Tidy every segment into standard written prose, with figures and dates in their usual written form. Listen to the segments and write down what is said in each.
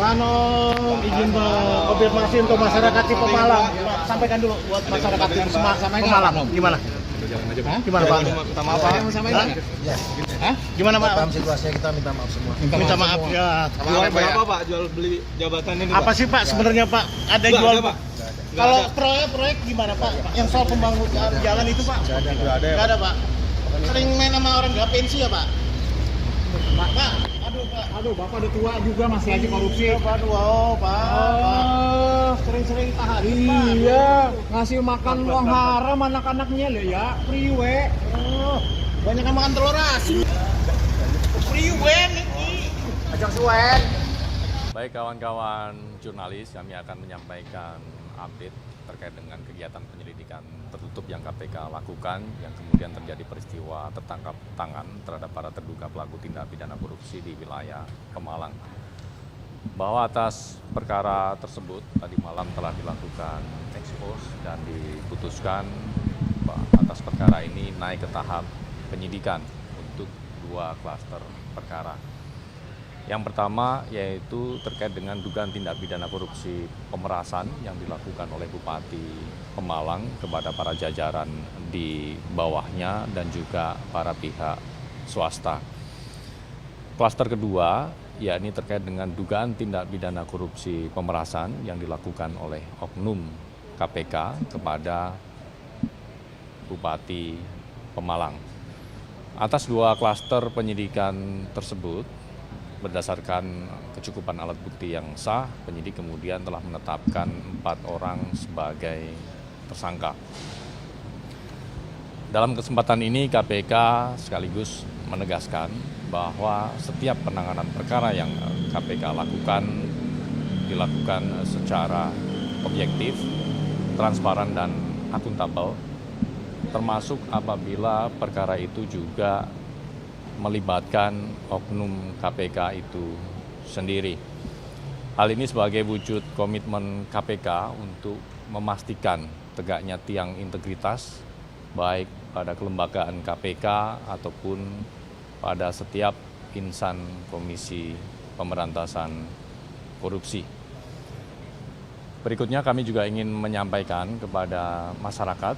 Manom, izin konfirmasi untuk masyarakat di Pemalang. Sampaikan dulu buat masyarakat di Pemalang. Gimana? Gimana Pak? Minta maaf Pak. Gimana Pak? Paham situasinya, kita minta maaf semua. Minta maaf ya. Jual berapa Pak? Jual beli jabatan ini Apa Pak? sih Pak sebenarnya Pak? Ada Nggak jual ada, Pak. Kalau proyek gimana Pak? Yang soal pembangunan jalan itu Pak? Nggak ada. Nggak ada Pak. Sering main sama orang nggak pensi ya Pak? Pak, aduh Pak. Aduh, Bapak udah tua juga masih aja korupsi. Aduh, oh, Pak. Sering-sering tahan. Iya, ngasih makan uang haram anak-anaknya loh ya, priwe. Oh, banyak yang makan telur asin. Priwe nih. Ajak suwen. Baik kawan-kawan jurnalis, kami akan menyampaikan update terkait dengan kegiatan penyelidikan tertutup yang KPK lakukan, yang kemudian terjadi peristiwa tertangkap tangan terhadap para terduga pelaku tindak pidana korupsi di wilayah Pemalang. Bahwa atas perkara tersebut tadi malam telah dilakukan expose dan diputuskan atas perkara ini naik ke tahap penyidikan untuk 2 klaster perkara. Yang pertama yaitu terkait dengan dugaan tindak pidana korupsi pemerasan yang dilakukan oleh Bupati Pemalang kepada para jajaran di bawahnya dan juga para pihak swasta. Klaster kedua yakni terkait dengan dugaan tindak pidana korupsi pemerasan yang dilakukan oleh oknum KPK kepada Bupati Pemalang. Atas 2 klaster penyidikan tersebut, berdasarkan kecukupan alat bukti yang sah, penyidik kemudian telah menetapkan 4 orang sebagai tersangka. Dalam kesempatan ini KPK sekaligus menegaskan bahwa setiap penanganan perkara yang KPK lakukan dilakukan secara objektif, transparan dan akuntabel, termasuk apabila perkara itu juga melibatkan oknum KPK itu sendiri. Hal ini sebagai wujud komitmen KPK untuk memastikan tegaknya tiang integritas baik pada kelembagaan KPK ataupun pada setiap insan Komisi Pemberantasan Korupsi. Berikutnya kami juga ingin menyampaikan kepada masyarakat,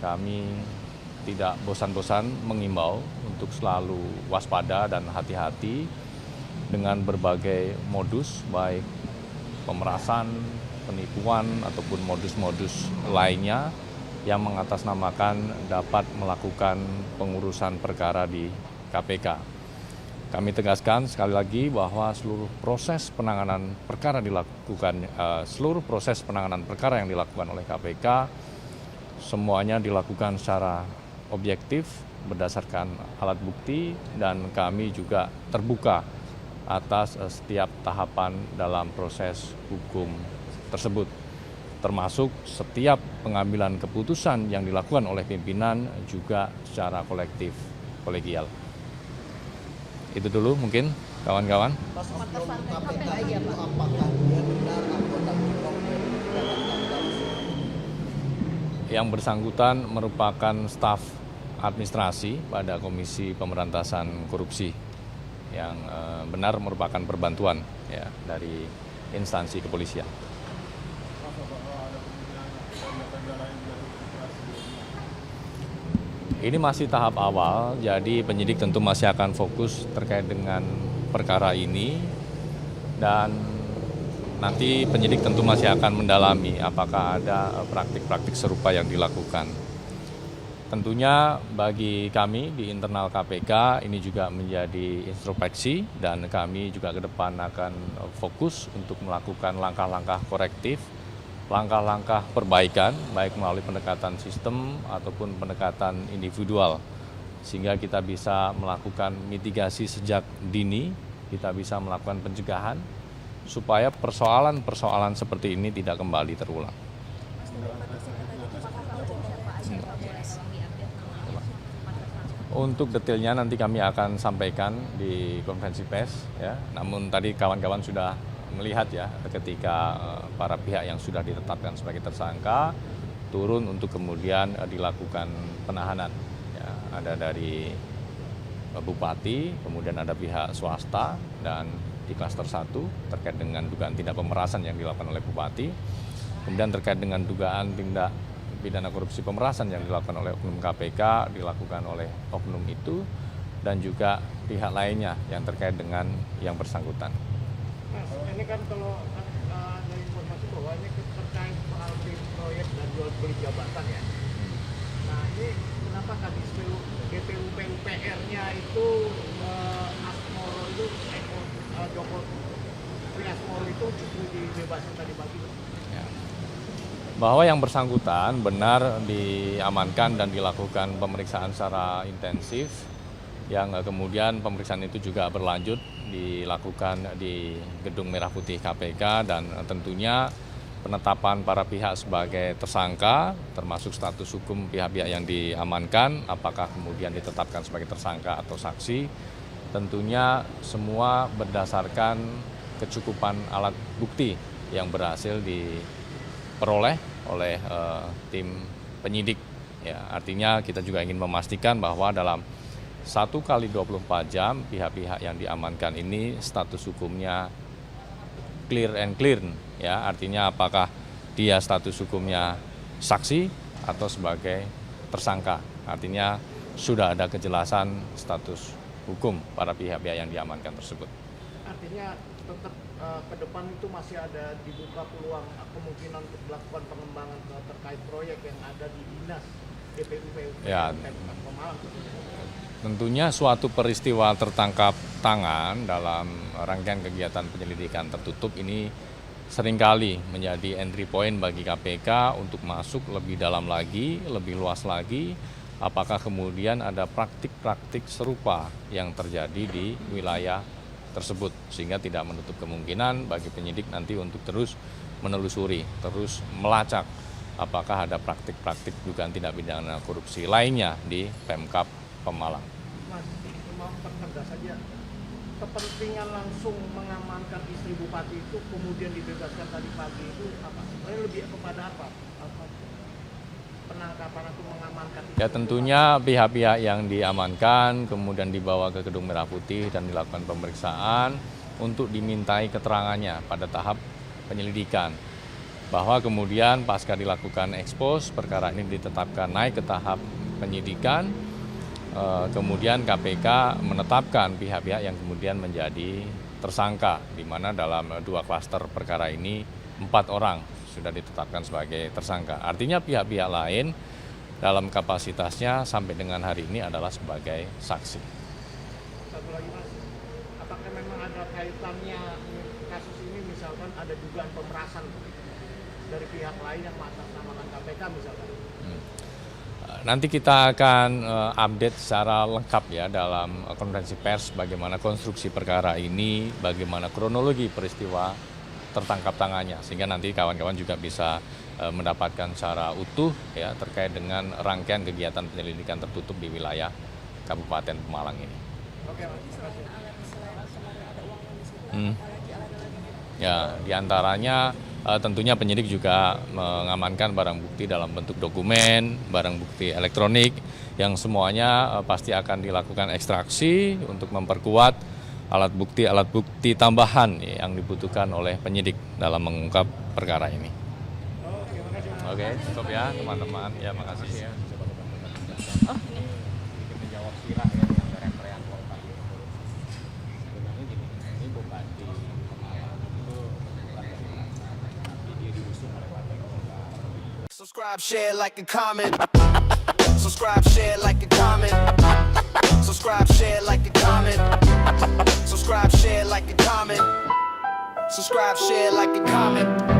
kami tidak bosan-bosan mengimbau untuk selalu waspada dan hati-hati dengan berbagai modus, baik pemerasan, penipuan, ataupun modus-modus lainnya yang mengatasnamakan dapat melakukan pengurusan perkara di KPK. Kami tegaskan sekali lagi bahwa seluruh proses penanganan perkara yang dilakukan oleh KPK semuanya dilakukan secara objektif berdasarkan alat bukti, dan kami juga terbuka atas setiap tahapan dalam proses hukum tersebut, termasuk setiap pengambilan keputusan yang dilakukan oleh pimpinan juga secara kolektif, kolegial. Itu dulu mungkin kawan-kawan. Yang bersangkutan merupakan staf administrasi pada Komisi Pemberantasan Korupsi yang benar merupakan perbantuan ya dari instansi kepolisian. Ini masih tahap awal, jadi penyidik tentu masih akan fokus terkait dengan perkara ini, dan nanti penyidik tentu masih akan mendalami apakah ada praktik-praktik serupa yang dilakukan. Tentunya bagi kami di internal KPK ini juga menjadi introspeksi, dan kami juga ke depan akan fokus untuk melakukan langkah-langkah korektif, langkah-langkah perbaikan baik melalui pendekatan sistem ataupun pendekatan individual, sehingga kita bisa melakukan mitigasi sejak dini, kita bisa melakukan pencegahan supaya persoalan-persoalan seperti ini tidak kembali terulang. Untuk detailnya nanti kami akan sampaikan di konferensi pers ya. Namun tadi kawan-kawan sudah melihat ya ketika para pihak yang sudah ditetapkan sebagai tersangka turun untuk kemudian dilakukan penahanan. Ya, ada dari bupati, kemudian ada pihak swasta, dan di klaster 1 terkait dengan dugaan tindak pemerasan yang dilakukan oleh Bupati. Kemudian terkait dengan dugaan tindak pidana korupsi pemerasan yang dilakukan oleh oknum KPK, dilakukan oleh oknum itu, dan juga pihak lainnya yang terkait dengan yang bersangkutan. Mas, ini kan kalau ada informasi bahwa ini terkait soal tim proyek dan jual beli jabatan ya. Nah ini kenapa Kadisperu DPU PUPR-nya itu Asmoro itu Joko Priasmoro itu justru dibebasin tadi pagi? Ya. Bahwa yang bersangkutan benar diamankan dan dilakukan pemeriksaan secara intensif, yang kemudian pemeriksaan itu juga berlanjut dilakukan di Gedung Merah Putih KPK, dan tentunya penetapan para pihak sebagai tersangka termasuk status hukum pihak-pihak yang diamankan, apakah kemudian ditetapkan sebagai tersangka atau saksi, tentunya semua berdasarkan kecukupan alat bukti yang berhasil diperoleh oleh tim penyidik. Ya, artinya kita juga ingin memastikan bahwa dalam 1 kali 24 jam pihak-pihak yang diamankan ini status hukumnya clear and clear, ya, artinya apakah dia status hukumnya saksi atau sebagai tersangka. Artinya sudah ada kejelasan status hukum para pihak-pihak yang diamankan tersebut. Artinya tetap ke depan itu masih ada dibuka peluang kemungkinan untuk melakukan pengembangan terkait proyek yang ada di dinas DPU Ya. Pemalang. Tentunya suatu peristiwa tertangkap tangan dalam rangkaian kegiatan penyelidikan tertutup ini seringkali menjadi entry point bagi KPK untuk masuk lebih dalam lagi, lebih luas lagi, apakah kemudian ada praktik-praktik serupa yang terjadi di wilayah tersebut, sehingga tidak menutup kemungkinan bagi penyidik nanti untuk terus menelusuri, terus melacak apakah ada praktik-praktik dugaan tindak pidana korupsi lainnya di Pemkab Pemalang. Mas, mau pertegas saja, kepentingan langsung mengamankan istri bupati itu kemudian dibebaskan tadi pagi itu apa? Sebenarnya lebih kepada apa? Penangkapan atau mengamankan? Ya, tentunya pihak-pihak yang diamankan kemudian dibawa ke Gedung Merah Putih dan dilakukan pemeriksaan untuk dimintai keterangannya pada tahap penyelidikan. Bahwa kemudian pasca dilakukan ekspos, perkara ini ditetapkan naik ke tahap penyidikan. Kemudian KPK menetapkan pihak-pihak yang kemudian menjadi tersangka, di mana dalam 2 klaster perkara ini 4 orang sudah ditetapkan sebagai tersangka. Artinya pihak-pihak lain dalam kapasitasnya sampai dengan hari ini adalah sebagai saksi. Satu lagi Mas, apakah memang ada kaitannya kasus ini, misalkan ada dugaan pemerasan dari pihak lain yang mengatasnamakan KPK misalkan? Nanti kita akan update secara lengkap ya dalam konferensi pers bagaimana konstruksi perkara ini, bagaimana kronologi peristiwa tertangkap tangannya, sehingga nanti kawan-kawan juga bisa mendapatkan secara utuh ya terkait dengan rangkaian kegiatan penyelidikan tertutup di wilayah Kabupaten Pemalang ini. Oke, terima kasih. Ya, diantaranya tentunya penyidik juga mengamankan barang bukti dalam bentuk dokumen, barang bukti elektronik, yang semuanya pasti akan dilakukan ekstraksi untuk memperkuat alat bukti tambahan yang dibutuhkan oleh penyidik dalam mengungkap perkara ini. Oke, cukup ya teman-teman. Ya, makasih ya. Menjawab sila ya yang teriak-teriak korupsi. Sebenarnya gini, ini bupati Pemalang itu dia diusung oleh partai Golkar. Subscribe, share, like, and comment. Subscribe, share, like, and comment. Subscribe, share, like, and comment. Subscribe, share, like, and comment. Subscribe, share, like, and comment.